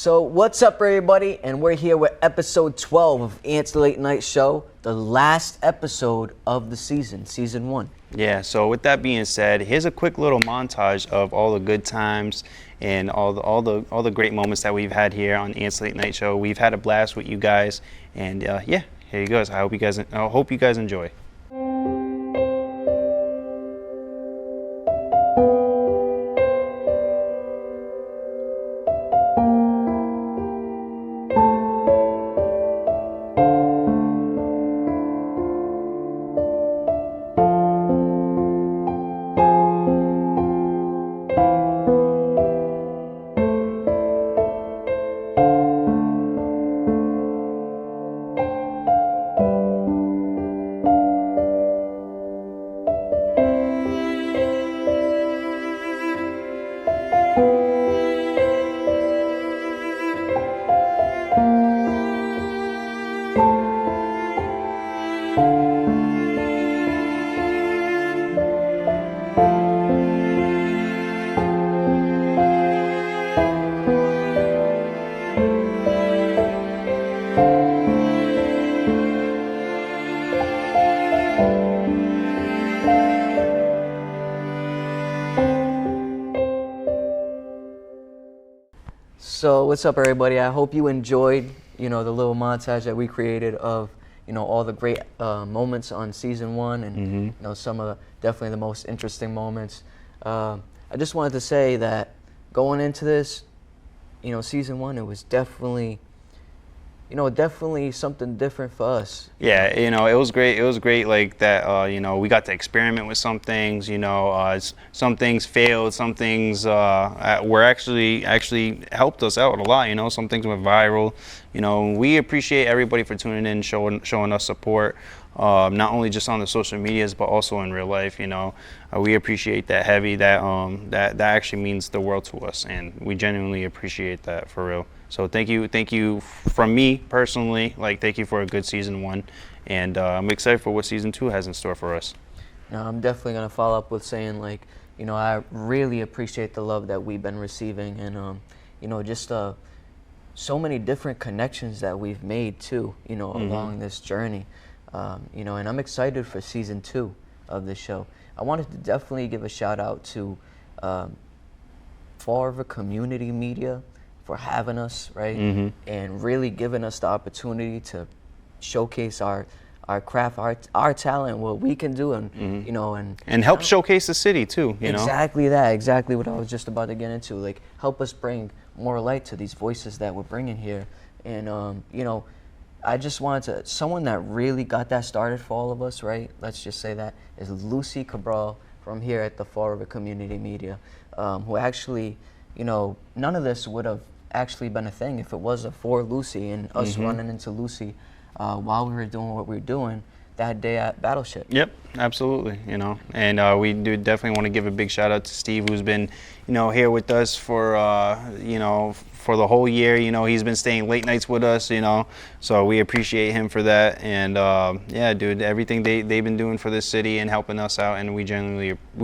So what's up, everybody? And we're here with episode 12 of Ant's Late Night Show, the last episode of the season 1. Yeah, so with that being said, here's a quick little montage of all the good times and all the great moments that we've had here on Ant's Late Night Show. We've had a blast with you guys, and yeah, here you go. I hope you guys enjoy. So what's up, everybody? I hope you enjoyed, the little montage that we created of, all the great moments on season 1 and, some of definitely the most interesting moments. I just wanted to say that going into this, season 1, it was definitely something different for us. Yeah, it was great. It was great, like that. We got to experiment with some things. Some things failed. Some things were actually helped us out a lot. Some things went viral. We appreciate everybody for tuning in, showing us support. Not only just on the social medias, but also in real life. We appreciate that heavy. That actually means the world to us, and we genuinely appreciate that for real. So thank you from me personally. Thank you for a good season 1, and I'm excited for what season 2 has in store for us. I'm definitely gonna follow up with saying I really appreciate the love that we've been receiving, and just so many different connections that we've made too, along this journey. And I'm excited for season 2 of the show. I wanted to definitely give a shout out to Fall River Community Media for having us, right? And really giving us the opportunity to showcase our craft, our talent, what we can do, and and help showcase the city too. Exactly that, exactly what I was just about to get into. Help us bring more light to these voices that we're bringing here, and I just wanted to, someone that really got that started for all of us, right? Let's just say that is Lucy Cabral from here at the Fall River Community Media, who actually, none of this would have actually been a thing if it wasn't for Lucy and us running into Lucy while we were doing what we were doing that day at Battleship. Yep, absolutely. And we do definitely want to give a big shout out to Steve, who's been, here with us for, for the whole year. He's been staying late nights with us. So we appreciate him for that. And yeah, dude, everything they've been doing for this city and helping us out, and we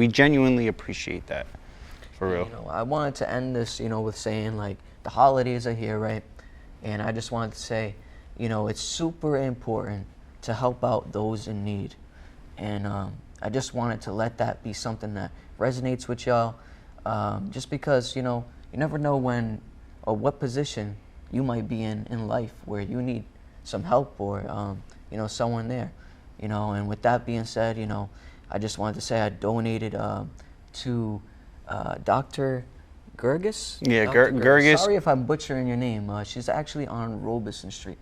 genuinely appreciate that, for real. I wanted to end this, with saying the holidays are here, right? And I just wanted to say, it's super important to help out those in need. And I just wanted to let that be something that resonates with y'all, just because, you never know when or what position you might be in life where you need some help or, someone there, and with that being said, I just wanted to say I donated to Dr. Gergis? Yeah, Gergis. Sorry if I'm butchering your name. She's actually on Robeson Street.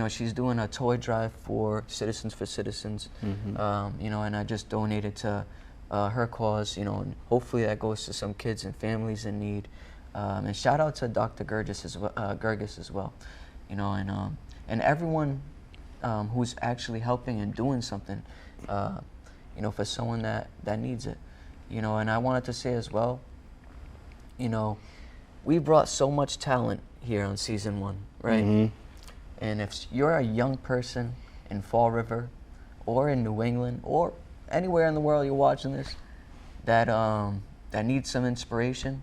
She's doing a toy drive for Citizens for Citizens. And I just donated to her cause. And hopefully that goes to some kids and families in need. And shout out to Dr. Gergis as well. And everyone who's actually helping and doing something, for someone that needs it. And I wanted to say as well, we brought so much talent here on season 1, right? And if you're a young person in Fall River or in New England or anywhere in the world you're watching this that needs some inspiration,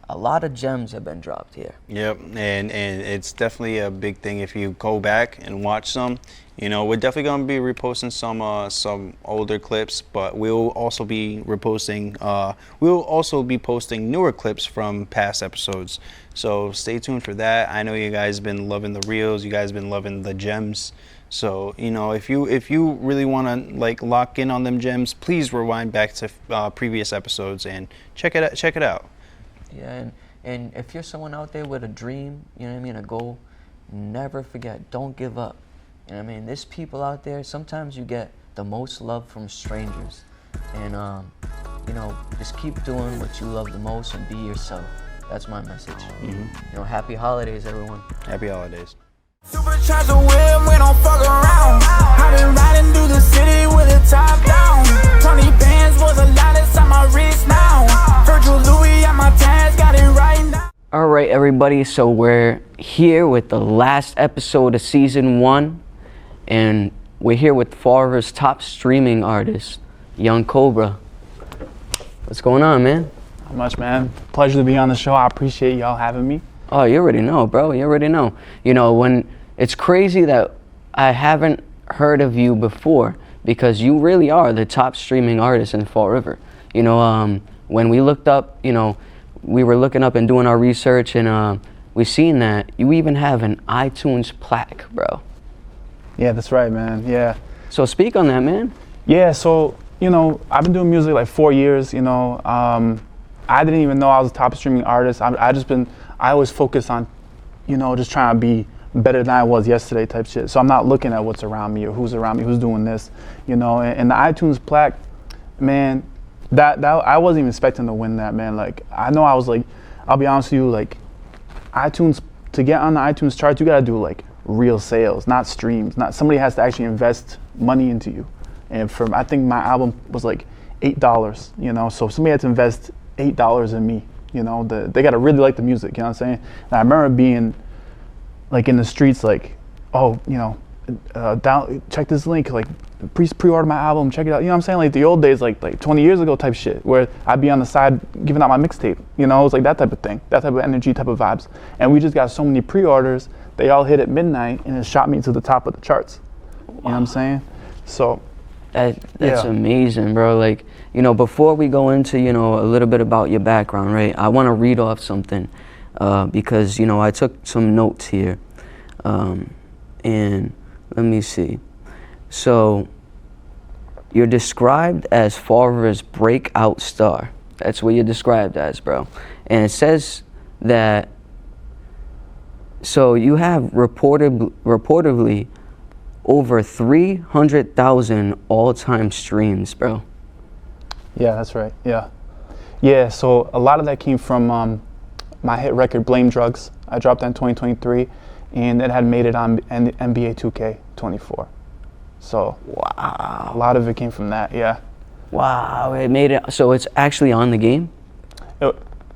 a lot of gems have been dropped here. Yep, and it's definitely a big thing if you go back and watch some. You know, we're definitely gonna be reposting some older clips, but we'll also be posting newer clips from past episodes. So stay tuned for that. I know you guys been loving the reels, you guys been loving the gems. So, you know, if you really want to like lock in on them gems, please rewind back to previous episodes and check it out. Yeah, and if you're someone out there with a dream, you know what I mean, a goal, never forget, don't give up. You know what I mean? There's people out there, sometimes you get the most love from strangers. And, you know, just keep doing what you love the most and be yourself. That's my message. You know, happy holidays, everyone. Happy holidays. Supercharge the whip, we don't fuck around. I've been riding through the city with the top down. 20 bands was a lot, it's on my wrist now. Virgil Louis on my tags, got it right now. All right, everybody, so we're here with the last episode of season 1, and we're here with Fall River's top streaming artist, Yung Kobra. What's going on, man? Not much, man. Pleasure to be on the show. I appreciate y'all having me. Oh, you already know, bro. You already know. You know, when it's crazy that I haven't heard of you before, because you really are the top streaming artist in Fall River. You know, when we looked up, you know, we were looking up and doing our research, and we seen that you even have an iTunes plaque, bro. Yeah, that's right, man. Yeah. So speak on that, man. Yeah, so, you know, I've been doing music like 4 years, you know. I didn't even know I was a top streaming artist. I always focus on, you know, just trying to be better than I was yesterday type shit. So I'm not looking at what's around me or who's around me, who's doing this, you know. And the iTunes plaque, man, that I wasn't even expecting to win that, man. Like, I know I was like, I'll be honest with you, like, iTunes, to get on the iTunes charts, you gotta do like real sales, not streams. Not somebody has to actually invest money into you. And I think my album was like $8, you know. So somebody had to invest $8 in me. You know, they gotta really like the music, you know what I'm saying? And I remember being like in the streets, like, oh, you know, check this link, like pre-order my album, check it out. You know what I'm saying? Like the old days, like 20 years ago type shit, where I'd be on the side giving out my mixtape. You know, it was like that type of thing, that type of energy, type of vibes. And we just got so many pre-orders, they all hit at midnight, and it shot me to the top of the charts. You know what I'm saying? So That's amazing, bro. Like, you know, before we go into, you know, a little bit about your background, right? I want to read off something because, you know, I took some notes here. And let me see. So, you're described as Fall River's breakout star. That's what you're described as, bro. And it says that, so you have reportedly over 300,000 all-time streams, bro. Yeah, that's right. Yeah, so a lot of that came from my hit record, Blame Drugs. I dropped that in 2023, and it had made it on NBA 2K24. So wow, a lot of it came from that, yeah. Wow, it made it, so it's actually on the game?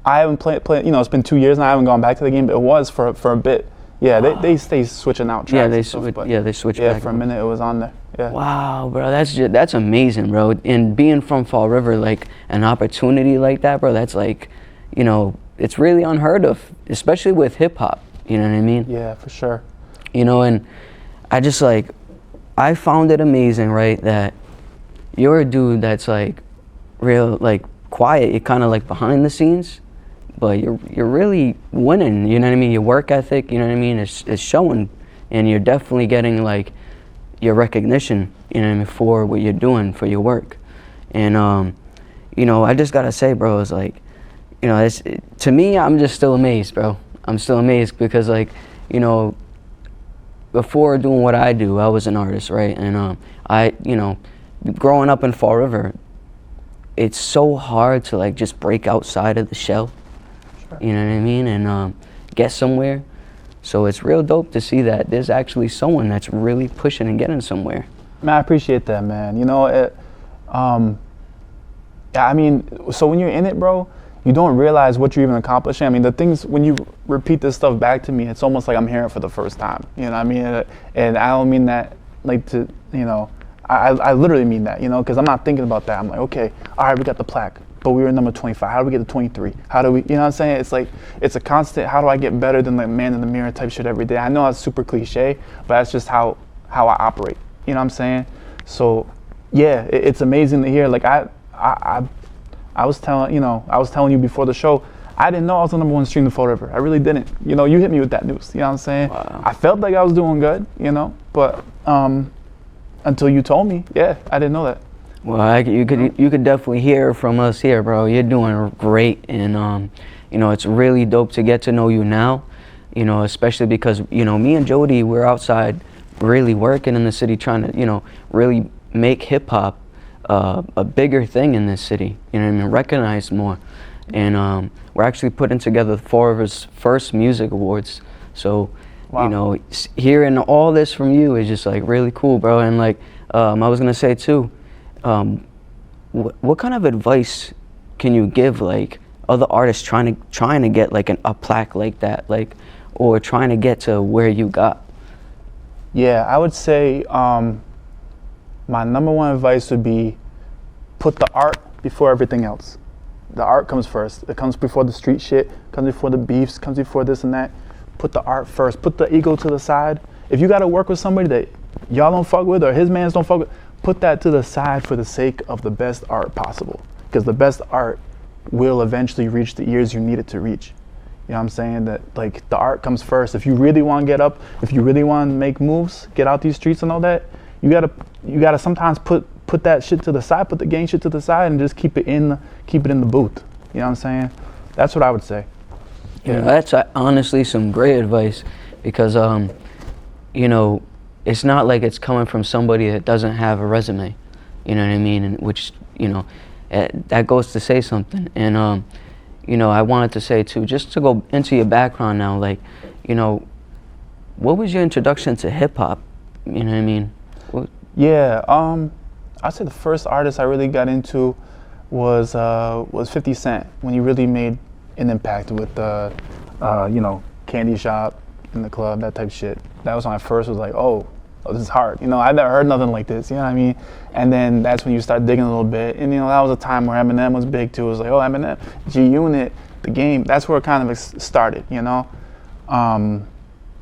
I haven't played, you know, it's been 2 years and I haven't gone back to the game, but it was for a bit. Yeah, they stay switching out tracks. They switch yeah, back. for a minute it was on there. Yeah. Wow, bro, that's amazing, bro. And being from Fall River, like an opportunity like that, bro, that's like, you know, it's really unheard of, especially with hip hop. You know what I mean? Yeah, for sure. You know, and I found it amazing, right, that you're a dude that's like real, like quiet. You're kind of like behind the scenes, but you're really winning. You know what I mean? Your work ethic, you know what I mean, is showing, and you're definitely getting like your recognition, you know what I mean, for what you're doing, for your work. And you know, I just gotta say, bro, it's like, you know, to me, I'm just still amazed, bro. I'm still amazed because, like, you know, before doing what I do, I was an artist, right? And you know, growing up in Fall River, it's so hard to like just break outside of the shell. Sure. You know what I mean? And get somewhere. So it's real dope to see that there's actually someone that's really pushing and getting somewhere. Man, I appreciate that, man. You know, yeah, I mean, so when you're in it, bro, you don't realize what you're even accomplishing. I mean, the things, when you repeat this stuff back to me, it's almost like I'm hearing it for the first time. You know what I mean? And I don't mean that like to, you know, I literally mean that, you know, because I'm not thinking about that. I'm like, okay, all right, we got the plaque. but we were number 25. How do we get to 23? How do we, you know what I'm saying? It's like, it's a constant, how do I get better than the man in the mirror type shit every day? I know that's super cliche, but that's just how I operate. You know what I'm saying? So yeah, it's amazing to hear. Like I was telling you before the show, I didn't know I was the number one stream in Fall River. I really didn't. You know, you hit me with that news. You know what I'm saying? Wow. I felt like I was doing good, you know, but until you told me, yeah, I didn't know that. Well, you could definitely hear from us here, bro. You're doing great, and you know, it's really dope to get to know you now. You know, especially because, you know, me and Jody, we're outside really working in the city, trying to, you know, really make hip hop a bigger thing in this city. You know what I mean? Recognized more. And we're actually putting together Fall River's first music awards. So, wow. You know, hearing all this from you is just like really cool, bro. And like I was gonna say too, what kind of advice can you give like other artists trying to get like a plaque like that, like, or trying to get to where you got? Yeah, I would say my number one advice would be put the art before everything else. The art comes first. It comes before the street shit, comes before the beefs, comes before this and that. Put the art first. Put the ego to the side. If you got to work with somebody that y'all don't fuck with or his mans don't fuck with, put that to the side for the sake of the best art possible. Because the best art will eventually reach the ears you need it to reach. You know what I'm saying? That like the art comes first. If you really want to get up, if you really want to make moves, get out these streets and all that, you gotta sometimes put that shit to the side, put the gang shit to the side, and just keep it in the booth. You know what I'm saying? That's what I would say. Yeah, that's honestly some great advice, because you know, it's not like it's coming from somebody that doesn't have a resume. You know what I mean? And which, you know, that goes to say something. And you know, I wanted to say too, just to go into your background now, like, you know, what was your introduction to hip hop? You know what I mean? Yeah, I'd say the first artist I really got into was 50 Cent, when he really made an impact with you know, Candy Shop in the club, that type of shit. That was when I first was like, oh, this is hard. You know, I've never heard nothing like this, you know what I mean? And then that's when you start digging a little bit. And you know, that was a time where Eminem was big too. It was like, oh, Eminem, G-Unit, The Game. That's where it kind of started, you know?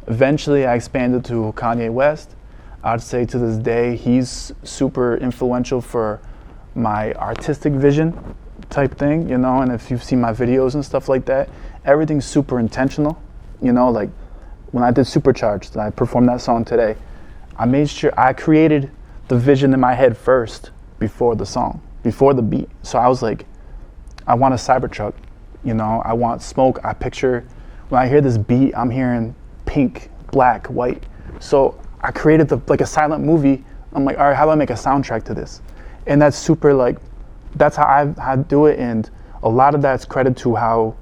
Eventually I expanded to Kanye West. I'd say to this day, he's super influential for my artistic vision type thing, you know? And if you've seen my videos and stuff like that, everything's super intentional, you know? Like when I did Supercharged, and I performed that song today, I made sure I created the vision in my head first before the song, before the beat. So I was like, I want a Cybertruck, you know? I want smoke. I picture, when I hear this beat, I'm hearing pink, black, white. So I created like a silent movie. I'm like, all right, how do I make a soundtrack to this? And that's super, like, that's how I do it. And a lot of that's credit to how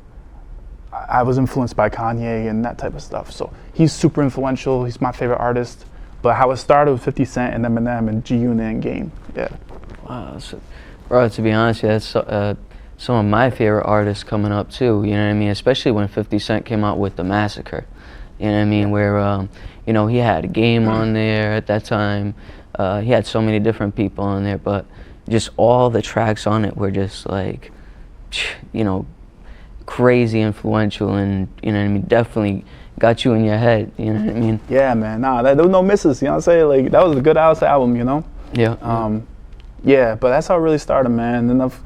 I was influenced by Kanye and that type of stuff. So he's super influential. He's my favorite artist. But how it started with 50 Cent and Eminem and G-Unit and Game. Yeah. Wow, so, bro, to be honest, yeah, that's some of my favorite artists coming up too, you know what I mean? Especially when 50 Cent came out with The Massacre, you know what I mean? Where, you know, he had Game on there at that time. He had so many different people on there, but just all the tracks on it were just like, you know, crazy influential, and, you know what I mean, definitely got you in your head, you know what I mean? Yeah, man, there was no misses, you know what I'm saying? Like, that was a good house album, you know? Yeah. Yeah, but that's how it really started, man. And of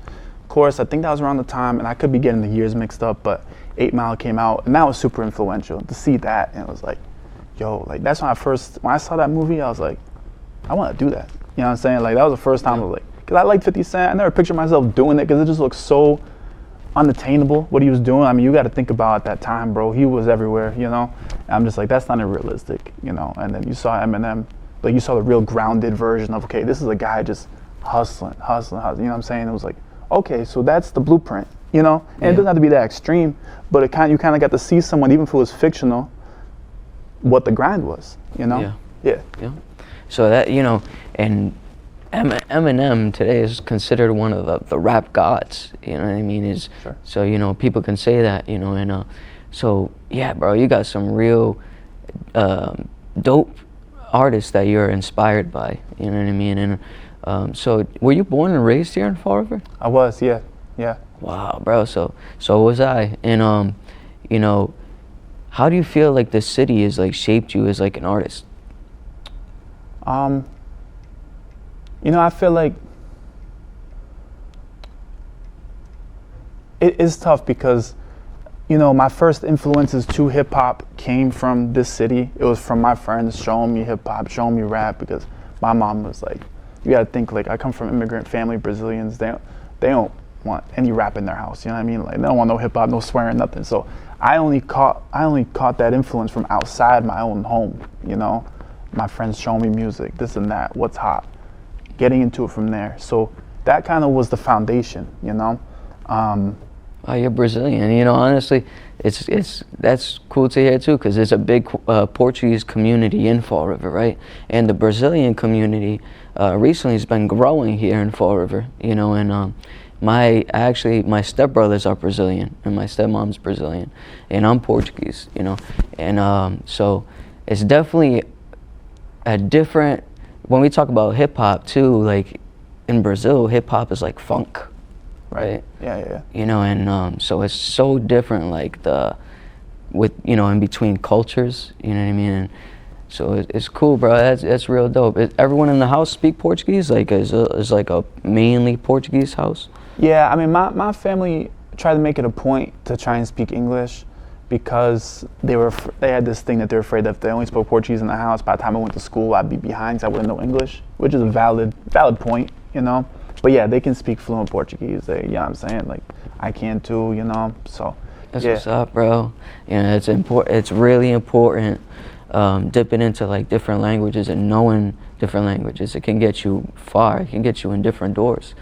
course, I think that was around the time, and I could be getting the years mixed up, but 8 Mile came out, and that was super influential. To see that, and it was like, yo, like, that's when I saw that movie, I was like, I want to do that. You know what I'm saying? Like, that was the first time I was like, because I like 50 Cent, I never pictured myself doing it, because it just looks so unattainable, what he was doing. I mean, you got to think about at that time, bro, he was everywhere, you know? And I'm just like, that's not realistic, you know? And then you saw Eminem, like, you saw the real grounded version of, okay, this is a guy just hustling, you know what I'm saying? It was like, okay, so that's the blueprint, you know? And it doesn't have to be that extreme, but you kind of got to see someone, even if it was fictional, what the grind was, you know? Yeah. So that, you know, and Eminem today is considered one of the rap gods, you know what I mean? Sure. So, you know, people can say that, you know, and so, yeah, bro, you got some real dope artists that you're inspired by, you know what I mean? And so, were you born and raised here in Fall River? I was, yeah. Wow, bro. So was I. And you know, how do you feel like the city has like shaped you as like an artist? You know, I feel like it is tough because, you know, my first influences to hip hop came from this city. It was from my friends showing me hip hop, showing me rap, because my mom was like, you gotta think, like, I come from immigrant family, Brazilians. They don't want any rap in their house. You know what I mean? Like, they don't want no hip hop, no swearing, nothing. So I only caught that influence from outside my own home. You know, my friends showing me music, this and that, what's hot, getting into it from there. So that kind of was the foundation. You know. Oh, you're Brazilian. You know, honestly, that's cool to hear too, because there's a big Portuguese community in Fall River, right? And the Brazilian community recently has been growing here in Fall River. You know, and my stepbrothers are Brazilian, and my stepmom's Brazilian, and I'm Portuguese. You know, and so it's definitely a different. When we talk about hip hop too, like in Brazil, hip hop is like funk. Right. Yeah. You know, and so it's so different, like in between cultures. You know what I mean? And so it's cool, bro. That's real dope. Everyone in the house speak Portuguese? Like, is like a mainly Portuguese house? Yeah, I mean, my family tried to make it a point to try and speak English, because they had this thing that they're afraid that if they only spoke Portuguese in the house, by the time I went to school, I'd be behind because I wouldn't know English, which is a valid point, you know. But yeah, they can speak fluent Portuguese. You know what I'm saying? Like, I can too, you know, so. That's what's up, bro. You know, it's important. It's really important dipping into like different languages and knowing different languages. It can get you far. It can get you in different doors.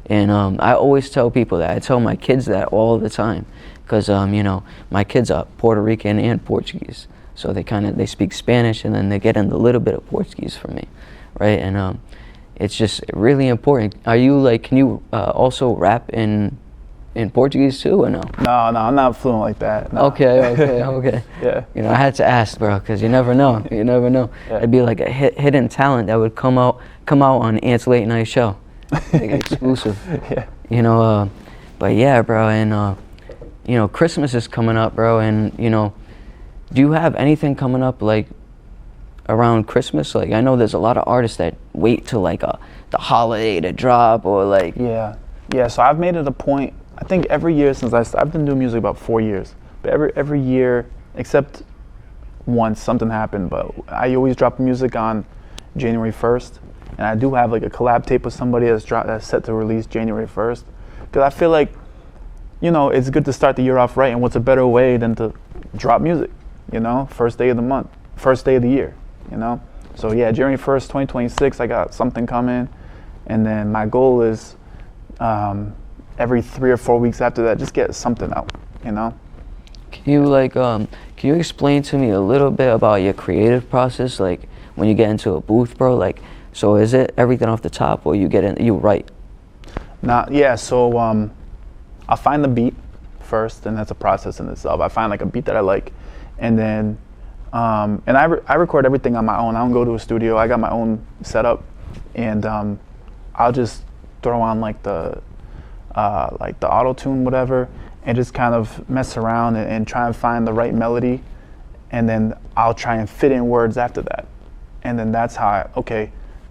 And I always tell people that. I tell my kids that all the time, because you know, my kids are Puerto Rican and Portuguese, so they speak Spanish, and then they get in a little bit of Portuguese from me, right? And it's just really important. Are you like, can you also rap in Portuguese too, or no? No, I'm not fluent like that. No. Okay. Yeah. You know, I had to ask, bro, because you never know. You never know. Yeah. It'd be like a hidden talent that would come out on Ant's Late Night Show, like exclusive. Yeah. You know, but yeah, bro, and you know, Christmas is coming up, bro, and you know, do you have anything coming up like around Christmas? Like, I know there's a lot of artists that wait till like the holiday to drop, or like. Yeah. So I've made it a point. I think every year since I've been doing music about 4 years, but every year except once something happened. But I always drop music on January 1st, and I do have like a collab tape with somebody that's set to release January 1st, because I feel like, you know, it's good to start the year off right, and what's a better way than to drop music, you know, first day of the month, first day of the year. You know, so yeah, January 1st, 2026, I got something coming, and then my goal is every 3 or 4 weeks after that, just get something out. You know. Can you explain to me a little bit about your creative process, like when you get into a booth, bro? Like, so is it everything off the top, or you write? So I'll find the beat first, and that's a process in itself. I find like a beat that I like, and then. And I record everything on my own. I don't go to a studio. I got my own setup, and I'll just throw on like the auto tune, whatever, and just kind of mess around and try and find the right melody, and then I'll try and fit in words after that, and then that's how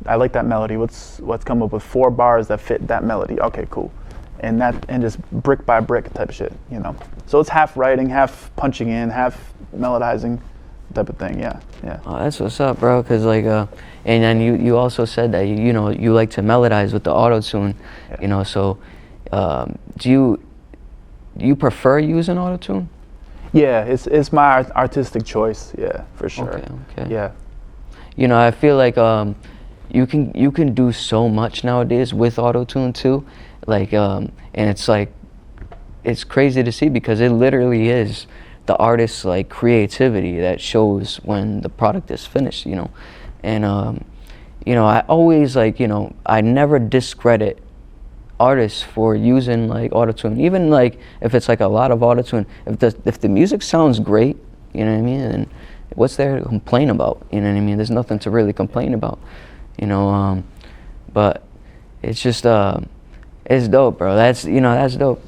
I like that melody. Let's come up with 4 bars that fit that melody. Okay, cool, and just brick by brick type shit, you know. So it's half writing, half punching in, half melodizing. Type of thing, yeah. Oh, that's what's up, bro. Cause like, and then you also said that you know you like to melodize with the auto tune, yeah. You know. So, do you prefer using auto tune? Yeah, it's my artistic choice. Yeah, for sure. Okay. Yeah. You know, I feel like you can do so much nowadays with auto tune too, like and it's like it's crazy to see, because it literally is the artist's like creativity that shows when the product is finished, you know. And you know, I always like, you know, I never discredit artists for using like autotune, even like if it's like a lot of autotune. If the music sounds great, you know what I mean, and what's there to complain about? You know what I mean? There's nothing to really complain about, you know. But it's just it's dope, bro. That's dope.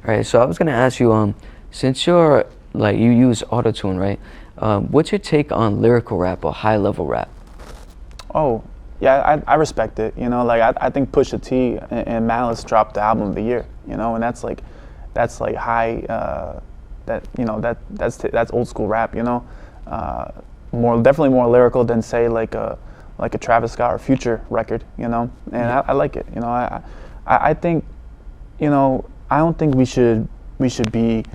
Right. So I was gonna ask you, since you're like you use autotune, right? What's your take on lyrical rap or high level rap? Oh, yeah, I respect it. You know, like I think Pusha T and Malice dropped the album of the year. You know, and that's like high. That's old school rap. You know, definitely more lyrical than say like a Travis Scott or Future record. You know, and I like it. You know, I think, you know, I don't think we should be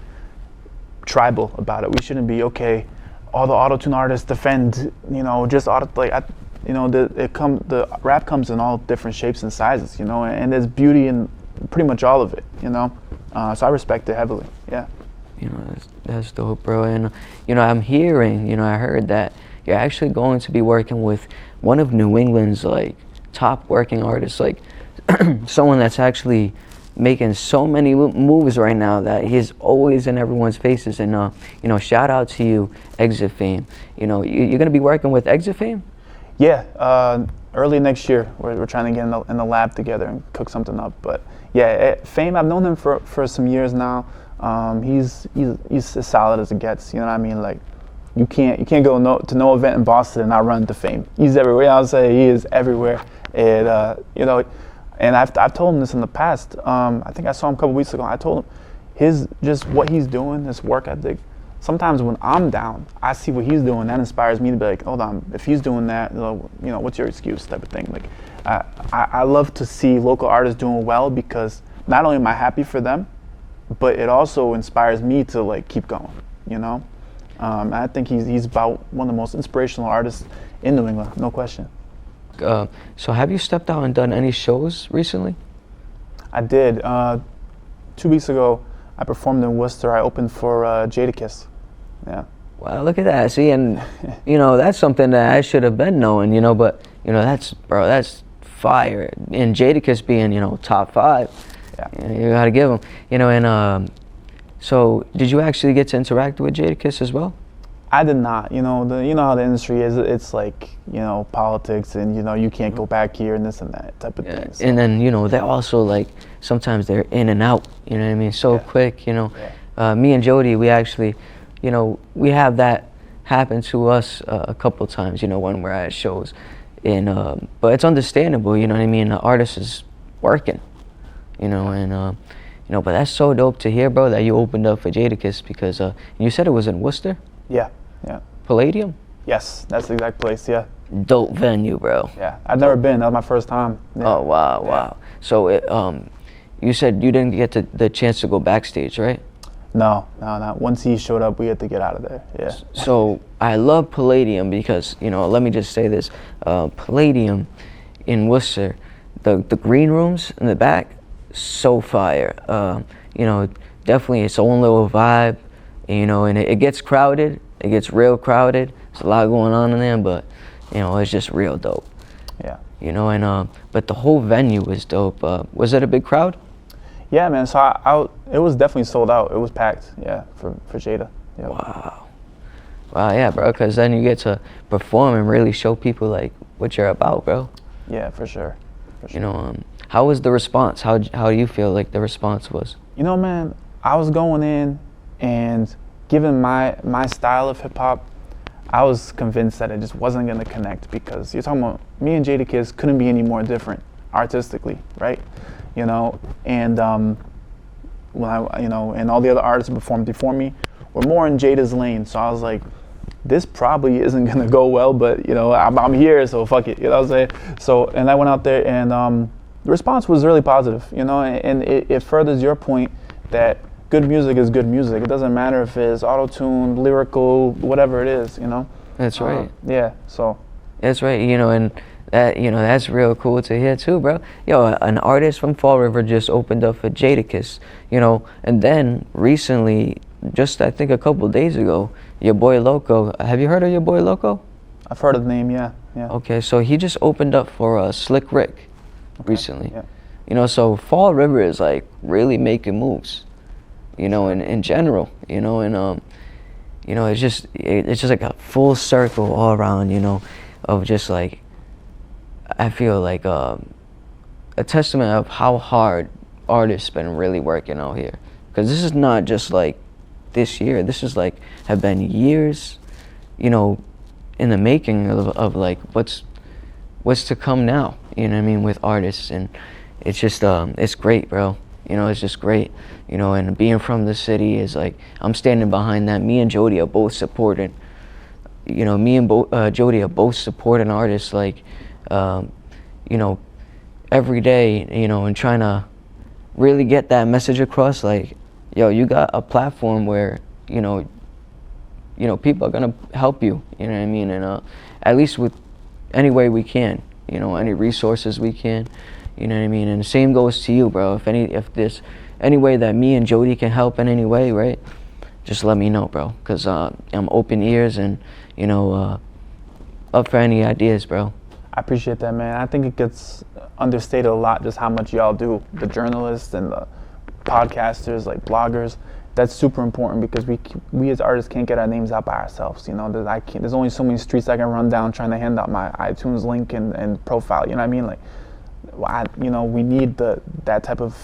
tribal about it. We shouldn't be, okay, all the autotune artists defend, you know, just you know, the rap comes in all different shapes and sizes, you know, and there's beauty in pretty much all of it, you know. So I respect it heavily. Yeah. You know, that's dope, bro. And you know, I'm hearing, you know, I heard that you're actually going to be working with one of New England's like top working artists, like someone that's actually making so many moves right now that he's always in everyone's faces. And you know, shout out to you, Exit Fame. You know, you're gonna be working with Exit Fame? Yeah, early next year we're trying to get in the lab together and cook something up. But yeah, Fame, I've known him for some years now. He's as solid as it gets. You know what I mean? Like, you can't go to no event in Boston and not run into Fame. He's everywhere. I'll say he is everywhere. And you know, and I've told him this in the past. I think I saw him a couple weeks ago. I told him just what he's doing, his work ethic. Sometimes when I'm down, I see what he's doing. That inspires me to be like, hold on, if he's doing that, you know, what's your excuse, type of thing. Like, I love to see local artists doing well, because not only am I happy for them, but it also inspires me to like keep going. You know, I think he's about one of the most inspirational artists in New England, no question. So have you stepped out and done any shows recently? I did. 2 weeks ago, I performed in Worcester. I opened for Jadakiss. Yeah. Wow, look at that. See, and you know, that's something that I should have been knowing, you know, but you know, that's fire. And Jadakiss being, you know, top 5. Yeah. You gotta give him, you know. And so did you actually get to interact with Jadakiss as well? I did not. You know, you know how the industry is. It's like, you know, politics, and you know, you can't go back here and this and that type of thing. So. And then, you know, they're also like, sometimes they're in and out, you know what I mean, so quick, you know. Me and Jody, we actually, you know, we have that happen to us a couple times, you know, when we're at shows. And but it's understandable, you know what I mean, the artist is working, you know. And you know, but that's so dope to hear, bro, that you opened up for Jadakiss, because you said it was in Worcester? Yeah. Palladium? Yes, that's the exact place. Yeah. Dope venue, bro. Yeah, I've never been. That was my first time. Yeah. Oh wow. So you said you didn't get the chance to go backstage, right? No. Once he showed up, we had to get out of there. Yeah. So I love Palladium because, you know, let me just say this: Palladium in Worcester, the green rooms in the back, so fire. You know, definitely its own little vibe. You know, and it gets crowded. It gets real crowded. There's a lot going on in there, but you know, it's just real dope. Yeah. You know, and but the whole venue was dope. Was it a big crowd? Yeah, man. So it was definitely sold out. It was packed. Yeah, for Jada. Yep. Wow, yeah, bro. Because then you get to perform and really show people like what you're about, bro. Yeah, for sure. You know, how was the response? How do you feel like the response was? You know, man, I was going in, and given my style of hip hop, I was convinced that it just wasn't going to connect, because you're talking about me and Jadakiss couldn't be any more different artistically, right? You know, and when and all the other artists who performed before me were more in Jada's lane. So I was like, this probably isn't going to go well, but you know, I'm here, so fuck it. You know what I'm saying? So, and I went out there, and the response was really positive. You know, and it furthers your point that good music is good music. It doesn't matter if it's auto-tuned, lyrical, whatever it is, you know? That's right. Yeah, so. That's right, you know, and that, you know, that's real cool to hear too, bro. Yo, an artist from Fall River just opened up for Jadakiss, you know, and then recently, just I think a couple days ago, your boy Loco, have you heard of your boy Loco? I've heard of the name, yeah. Okay, so he just opened up for Slick Rick recently. Yeah. You know, so Fall River is like really making moves. You know, in general, you know, and you know, it's just like a full circle all around, you know, of just like, I feel like a testament of how hard artists been really working out here, because this is not just like this year. This is like have been years, you know, in the making of like what's to come now. You know what I mean, with artists, and it's just it's great, bro. You know, it's just great. You know, and being from the city is like I'm standing behind that. Me and Jody are both supporting. You know, me and Jody are both supporting artists like, you know, every day. You know, and trying to really get that message across. Like, yo, you got a platform where you know, people are gonna help you. You know what I mean, and at least with any way we can. You know, any resources we can. You know what I mean, and the same goes to you, bro. If there's any way that me and Jody can help in any way, right? Just let me know, bro. Cause I'm open ears and you know up for any ideas, bro. I appreciate that, man. I think it gets understated a lot just how much y'all do. The journalists and the podcasters, like bloggers, that's super important because we as artists can't get our names out by ourselves. You know, there's only so many streets I can run down trying to hand out my iTunes link and profile. You know what I mean? Like, you know, we need that type of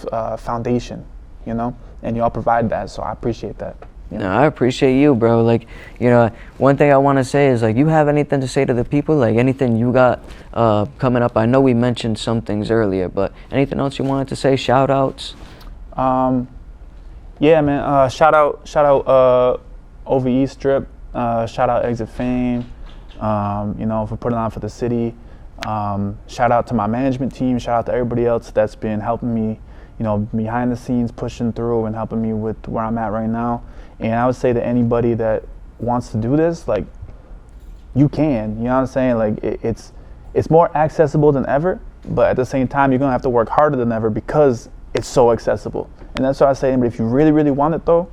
foundation. You know, and y'all provide that, so I appreciate that. You know? No, I appreciate you, bro. Like, you know, one thing I want to say is, like, you have anything to say to the people? Like, anything you got coming up? I know we mentioned some things earlier, but anything else you wanted to say? Shout outs? Yeah, man. Shout out OVE Strip. Shout out Exit Fame. You know, for putting on for the city. Shout out to my management team. Shout out to everybody else that's been helping me, you know, behind the scenes, pushing through and helping me with where I'm at right now. And I would say to anybody that wants to do this, like, you can. You know what I'm saying? Like, it's more accessible than ever, but at the same time, you're gonna have to work harder than ever because it's so accessible. And that's why I say, but if you really, really want it though,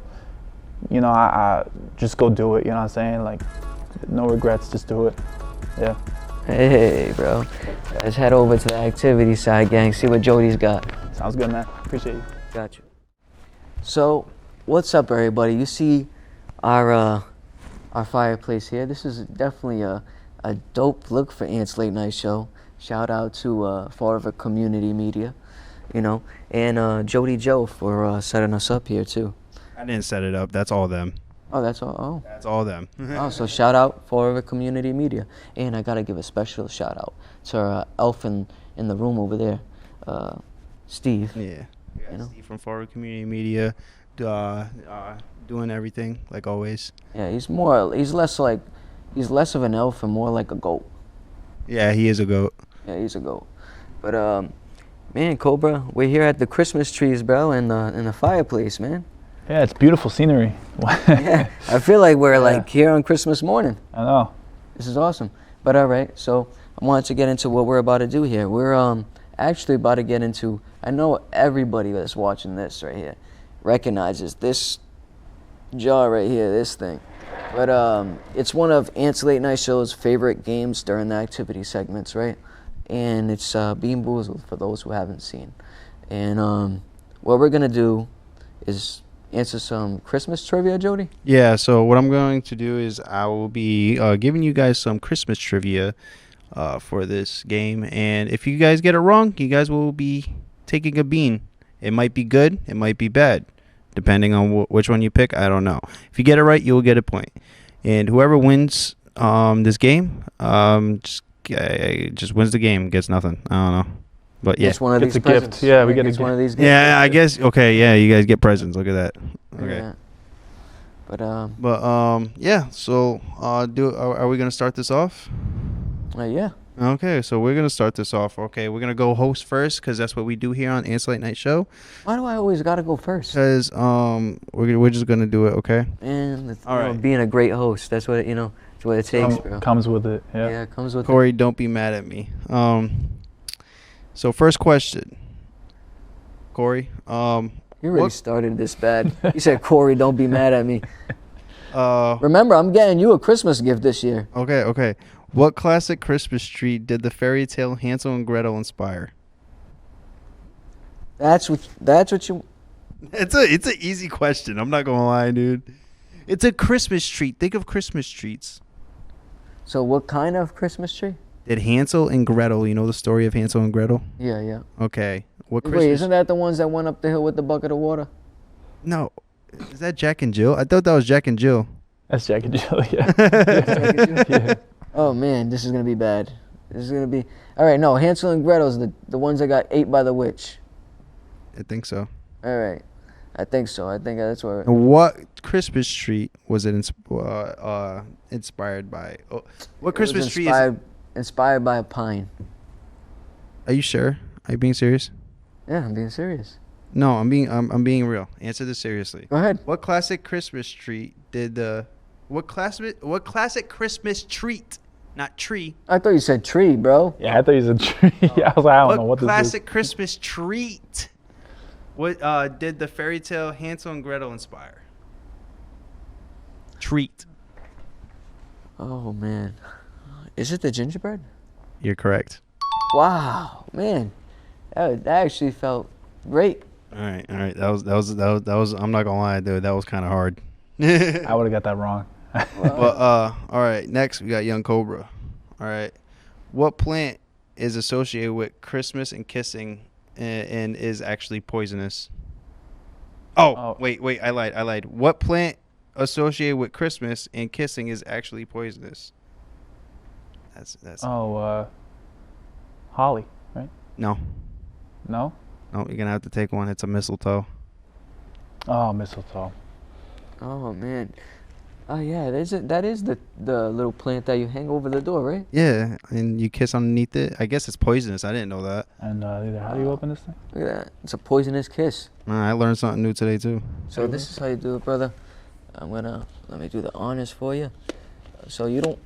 you know, I just go do it. You know what I'm saying? Like, no regrets, just do it. Yeah. Hey, bro. Let's head over to the activity side, gang. See what Jody's got. Sounds good, man. Appreciate you. Got you. So, what's up, everybody? You see our fireplace here. This is definitely a dope look for Ant's Late Night Show. Shout out to Forever Community Media, you know, and Jody Joe for setting us up here too. I didn't set it up. That's all them. Oh, that's all. Oh. That's all them. Oh, so shout out Forever Community Media, and I gotta give a special shout out to our elf in the room over there, Steve. Yeah. You know? Steve from Forever Community Media, doing everything like always. Yeah, he's less of an elf and more like a goat. Yeah, he is a goat. Yeah, he's a goat. But man, Kobra, we're here at the Christmas trees, bro, and the fireplace, man. Yeah, it's beautiful scenery. Yeah, I feel like we're like here on Christmas morning. I know. This is awesome. But all right, so I wanted to get into what we're about to do here. We're actually about to get into, I know everybody that's watching this right here recognizes this jar right here, this thing. But it's one of Ant's Late Night Show's favorite games during the activity segments, right? And it's Being Boozled for those who haven't seen. And what we're going to do is answer some Christmas trivia, Jody? Yeah, so what I'm going to do is I will be giving you guys some Christmas trivia for this game. And if you guys get it wrong, you guys will be taking a bean. It might be good, it might be bad, depending on which one you pick. I don't know. If you get it right, you will get a point. And whoever wins this game just wins the game, gets nothing. I don't know. But yeah, it's one of gets these a presents. gift. Yeah, we get a It's one of gift. these gifts. yeah, I guess. Okay, yeah, you guys get presents. Look at that. Okay. Yeah. But yeah. So are we gonna start this off? Yeah. Okay, so we're gonna start this off. Okay, we're gonna go host first because that's what we do here on Ant's Late Night Show. Why do I always gotta go first? Because we're just gonna do it. Okay. And it's, All right. being a great host, that's what it's what it takes, bro. Comes with it. Yeah. Yeah, it comes with Corey, don't be mad at me. So first question, Corey. You already started this bad. You said, Corey, don't be mad at me. Uh, Remember, I'm getting you a Christmas gift this year. Okay. What classic Christmas tree did the fairy tale Hansel and Gretel inspire? That's what you. It's an easy question. I'm not gonna lie, dude. It's a Christmas tree. Think of Christmas treats. So what kind of Christmas tree? Did Hansel and Gretel, you know the story of Hansel and Gretel? Yeah. Okay. What Christmas? Wait, isn't that the ones that went up the hill with the bucket of water? No, is that Jack and Jill? I thought that was Jack and Jill. That's Jack and Jill. Yeah. Yeah. Oh man, this is gonna be bad. This is gonna be. All right, no, Hansel and Gretel's the ones that got ate by the witch. I think so. All right, I think so. I think that's where. And what Christmas tree was it inspired by? Oh, what Christmas tree is it? Inspired by a pine. Are you sure? Are you being serious? Yeah, I'm being serious. No, I'm being real. Answer this seriously. Go ahead. What classic Christmas tree did the what classic Christmas treat, not tree. I thought you said tree, bro. Yeah, I thought you said tree. I was like, I don't know what this is. Classic Christmas treat. What did the fairy tale Hansel and Gretel inspire? Treat. Oh man, is it the gingerbread? You're correct. Wow, man, that actually felt great. All right. That was. I'm not gonna lie, dude. That was kind of hard. I would have got that wrong. But all right. Next, we got Young Kobra. All right. What plant is associated with Christmas and kissing, and is actually poisonous? Oh, wait. I lied. What plant associated with Christmas and kissing is actually poisonous? That's. Oh, holly, right? No. No. No, you're gonna have to take one. It's a mistletoe. Oh, mistletoe. Oh man, oh yeah, that is the little plant that you hang over the door, right? Yeah, and you kiss underneath it. I guess it's poisonous. I didn't know that. And how do you open this thing? Look at that. It's a poisonous kiss. I learned something new today too. So this is how you do it, brother. Let me do the honors for you. So you don't.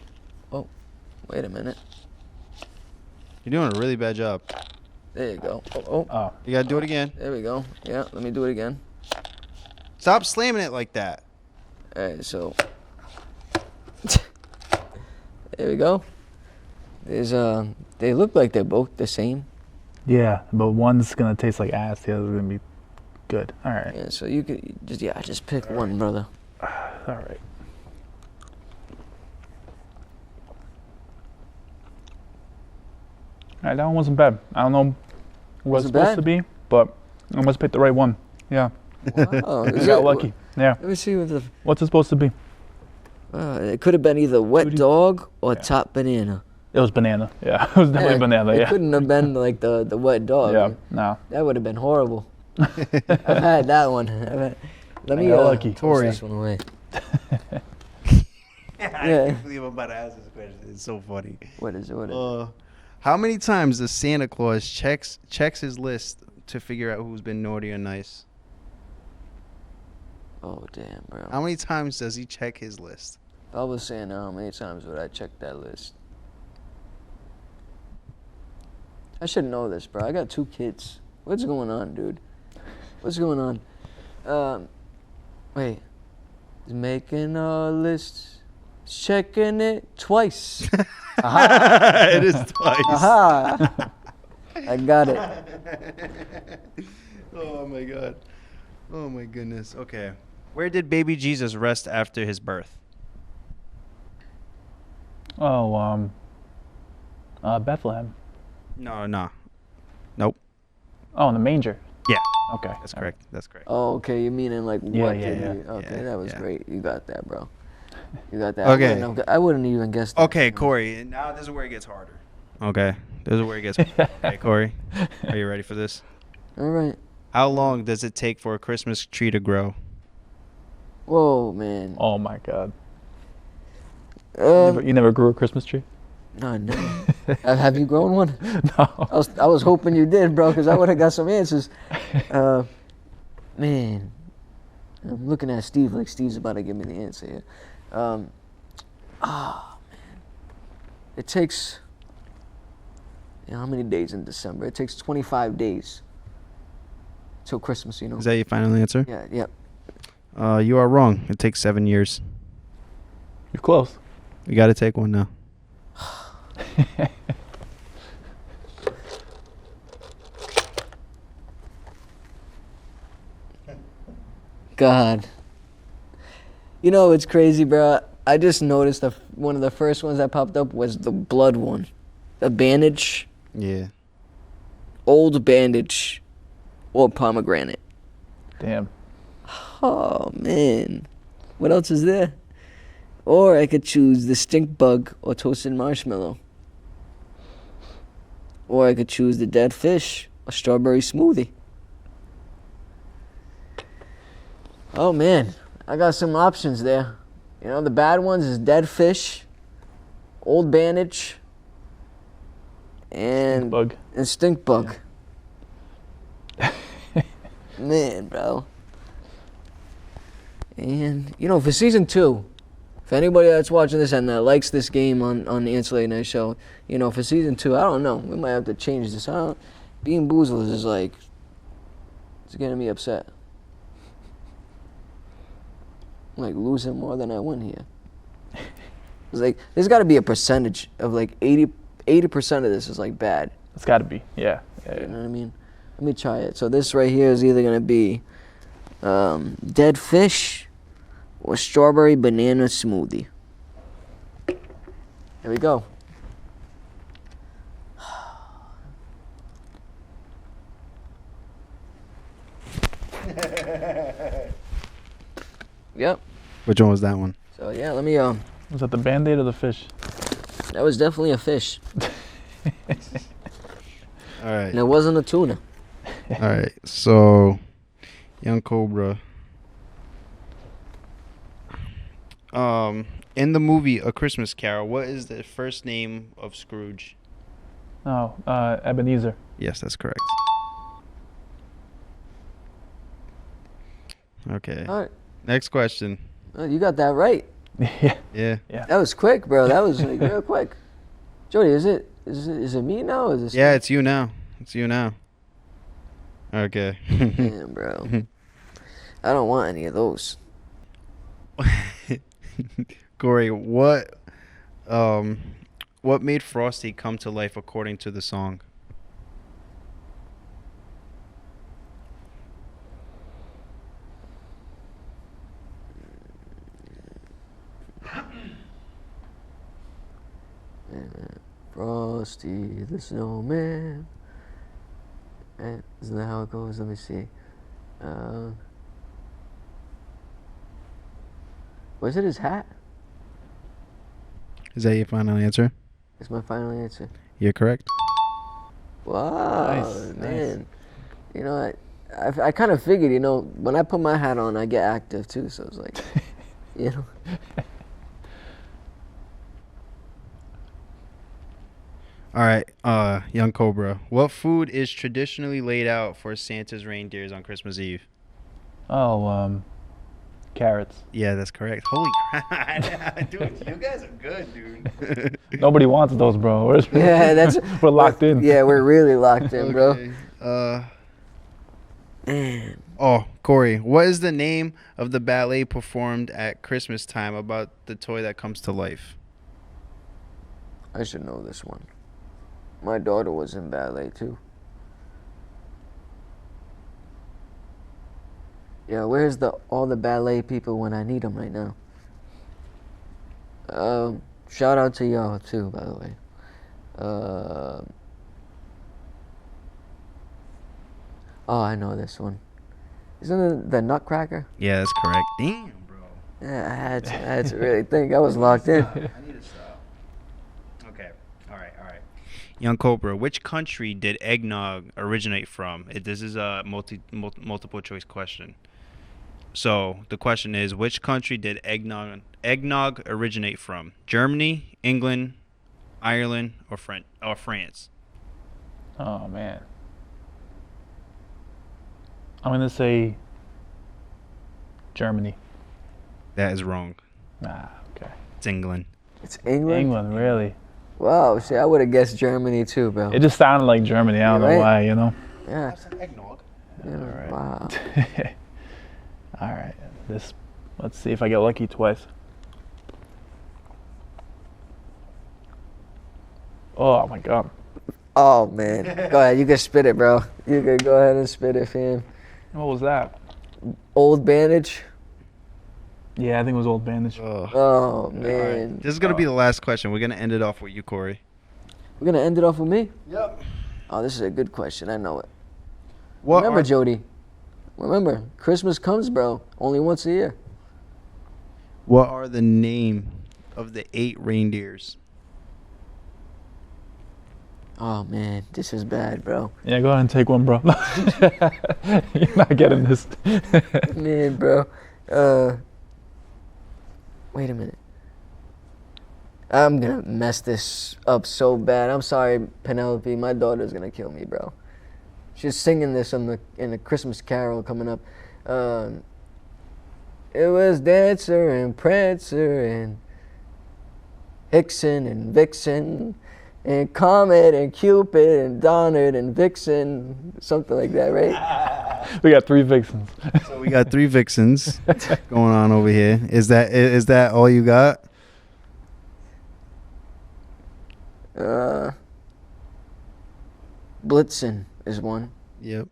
Oh, wait a minute. You're doing a really bad job. There you go. Oh. You gotta do it again. There we go. Yeah, let me do it again. Stop slamming it like that. All right, so there we go. There's they look like they're both the same. Yeah, but one's gonna taste like ass. The other's gonna be good. All right. Yeah, so you could just pick one, brother. All right. All right, that one wasn't bad. I don't know what it's supposed to be, but I must pick the right one. Yeah. Wow, I got lucky. Yeah. Let me see what the. What's it supposed to be? It could have been either wet dog or top banana. It was banana. Yeah, it was definitely banana. It Yeah. couldn't have been like the wet dog. Yeah. No. That would have been horrible. I've had that one. Let me got lucky. toss this one away. I Yeah. can't believe I'm about to ask this question. It's so funny. What is it? How many times does Santa Claus checks his list to figure out who's been naughty or nice? Oh damn, bro. How many times does he check his list? If I was saying how many times would I check that list? I should know this, bro. I got 2 kids. What's going on, dude? What's going on? Wait. He's making a list. Checking it twice. Aha. It is twice. Aha. I got it. Oh my god. Oh my goodness. Okay. Where did baby Jesus rest after his birth? Oh, Bethlehem. No. Nope. Oh, in the manger. Yeah. Okay. That's correct. That's correct. Oh, okay. You meaning like Yeah, what yeah, did yeah. you? Okay, Yeah, that was yeah. great. You got that, bro. You got that. Okay. I wouldn't even guess that. Okay, Corey. Now this is where it gets harder. Okay. This is where it gets harder. Okay, Corey. Are you ready for this? All right. How long does it take for a Christmas tree to grow? Whoa, man. Oh my God. You never grew a Christmas tree? No, no. Have you grown one? No. I was hoping you did, bro, because I would have got some answers. Man, I'm looking at Steve like Steve's about to give me the answer here. Man. It takes, how many days in December? It takes 25 days till Christmas, you know? Is that your final answer? Yeah, yep. You are wrong. It takes 7 years. You're close. You got to take one now. God. You know what's crazy, bro? I just noticed one of the first ones that popped up was the blood one. The bandage, Yeah. old bandage, or pomegranate. Damn. Oh, Oh man, what else is there? Or I could choose the stink bug or toasted marshmallow. Or I could choose the dead fish or strawberry smoothie. Oh man, I got some options there. You know, the bad ones is dead fish, old bandage, and stink bug. Yeah. Man, bro. And you know, for season 2, if anybody that's watching this and likes this game on the Answer Late Night Show, you know, for season 2, I don't know, we might have to change this. Being Boozle is like, it's getting me upset. I'm like losing more than I win here. It's like there's got to be a percentage of like 80% of this is like bad. It's got to be, yeah. You know what I mean? Let me try it. So this right here is either gonna be dead fish or strawberry banana smoothie. Here we go. Yep. Which one was that one? So yeah, let me Was that the Band-Aid or the fish? That was definitely a fish. All right. And it wasn't a tuna. All right. So, Yung Kobra. In the movie A Christmas Carol, what is the first name of Scrooge? Oh, Ebenezer. Yes, that's correct. Okay. All right. Next question. Oh, you got that right. Yeah. Yeah. That was quick, bro. That was like real quick. Jody, is it me now? Or is this Yeah, it's you now. It's you now. Okay. Damn, bro. I don't want any of those. Corey, what made Frosty come to life according to the song? Frosty the Snowman. Right? Isn't that how it goes? Let me see. Was it his hat? Is that your final answer? It's my final answer. You're correct. Wow, Nice, man. nice. You know, I kind of figured, you know, when I put my hat on, I get active too. So it's like, you know. All right, Yung Kobra. What food is traditionally laid out for Santa's reindeers on Christmas Eve? Oh, carrots. Yeah, that's correct. Holy crap. Dude, you guys are good, dude. Nobody wants those, bro. Yeah, we're locked in. Yeah, we're really locked in, bro. Okay. Man. Oh, Corey, what is the name of the ballet performed at Christmas time about the toy that comes to life? I should know this one. My daughter was in ballet too. Yeah, where's all the ballet people when I need them right now? Shout out to y'all too, by the way. Oh, I know this one. Isn't it the Nutcracker? Yeah, that's correct. Damn, bro. Yeah, I had to really think. I was locked in. I need to stop. Okay. All right. Yung Kobra, which country did eggnog originate from? This is a multiple choice question. So the question is, which country did eggnog originate from? Germany, England, Ireland, or France? Oh, man. I'm going to say Germany. That is wrong. Ah, okay. It's England. It's England? England, really? Wow, see, I would have guessed Germany too, bro. It just sounded like Germany. I don't know why, you know? Yeah. Eggnog. Yeah, All right. wow. All right. Let's see if I get lucky twice. Oh, my God. Oh, man. Go ahead, you can spit it, bro. You can go ahead and spit it, fam. What was that? Old bandage? Yeah, I think it was Old Bandage. Oh, man. This is going to be the last question. We're going to end it off with you, Corey. We're going to end it off with me? Yep. Oh, this is a good question. I know it. What Remember, are- Jody, Remember, Christmas comes, bro, only once a year. What are the name of the 8 reindeers? Oh man, this is bad, bro. Yeah, go ahead and take one, bro. You're not getting this. Man, bro. Wait a minute. I'm gonna mess this up so bad. I'm sorry, Penelope. My daughter's gonna kill me, bro. She's singing this in the Christmas Carol coming up. It was Dancer and Prancer and Hickson and Vixen and Comet and Cupid and Donner and Vixen, something like that, right? We got 3 vixens. So we got 3 vixens going on over here. Is that all you got? Blitzen is one. Yep.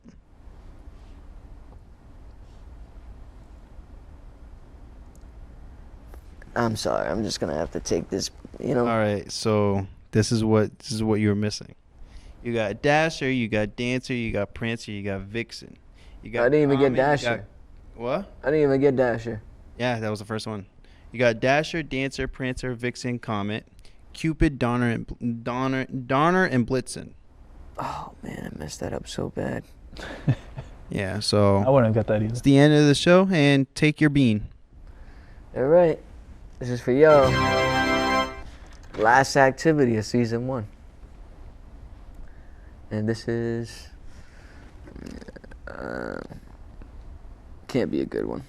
I'm sorry. I'm just gonna have to take this. You know. All right. So this is what you were missing. You got Dasher, you got Dancer, you got Prancer, you got Vixen. You got I didn't even get Comet, you Dasher. what? I didn't even get Dasher. Yeah, that was the first one. You got Dasher, Dancer, Prancer, Vixen, Comet, Cupid, Donner, and Blitzen. Oh man, I messed that up so bad. Yeah. I So wouldn't have got that either. it's the end of the show, and take your bean. All right, this is for y'all. Last activity of season 1, and this is can't be a good one.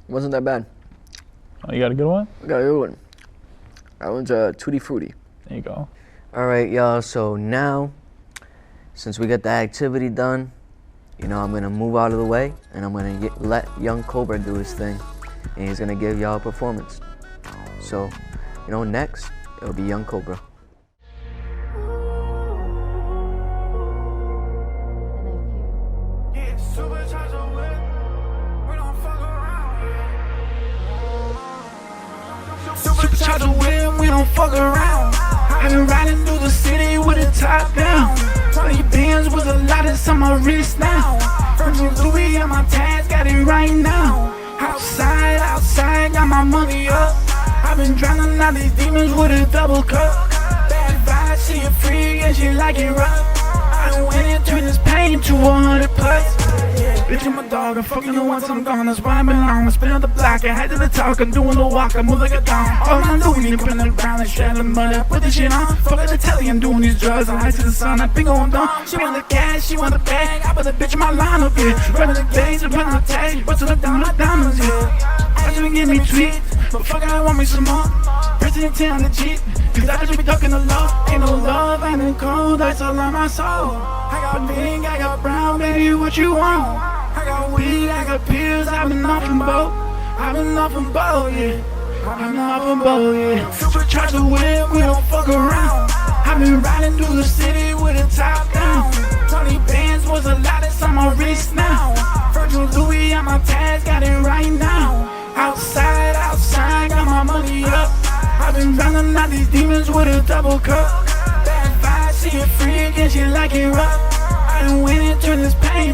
Wasn't that bad. Oh, you got a good one? I got a good one. That one's Tutti Frutti. There you go. All right, y'all. So now, since we got the activity done, you know, I'm gonna move out of the way and I'm gonna let Yung Kobra do his thing, and he's gonna give y'all a performance. So, you know, next it'll be Yung Kobra. Yeah, supercharger whip. We don't fuck around. Supercharger whip, we don't fuck around. I've been riding through the city with the top down. 20 bands with a lot of on my wrist now. Virgil Louis on my tags, got it right now. Outside, got my money up. I've been drowning out these demons with a double cup. Bad vibes, she a freak and she like it rough. I done went and turned this pain to 100 plus. Bitch, I'm a dog, I'm fucking the ones I'm gone. That's why I belong. I spin on the block, I head to the talk, I'm doing the walk, I move like a dog. All I'm doing is putting it around and straddling mud. I put this shit on, fuck like the telly, I'm doing these drugs. I'm high to the sun, I've been going dumb. She want the cash, she want the bag. I put the bitch in my line up, yeah. Running the games, I'm running the tag. Bustin' up down my diamonds, yeah. I just been getting me tweets, but fuck, I want me some more. President 10 on the Jeep, cause I just be talking the love. Ain't no love, ain't no cold, that's all on my soul. I got pink, I got brown, baby, what you want? I got weed, I got pills, I've been off and both. I've been off and both, yeah. I've been off and both, yeah. Supercharger whip, we don't fuck around. I've been riding through the city with the top down. 20 bands was a lot, it's on my wrist now. Virgil Louis on my tags, got it right now. Outside, got my money up. I've been drowning out these demons with a double cup. Bad vibes, she a freak and she like it rough. I done went and turned this pain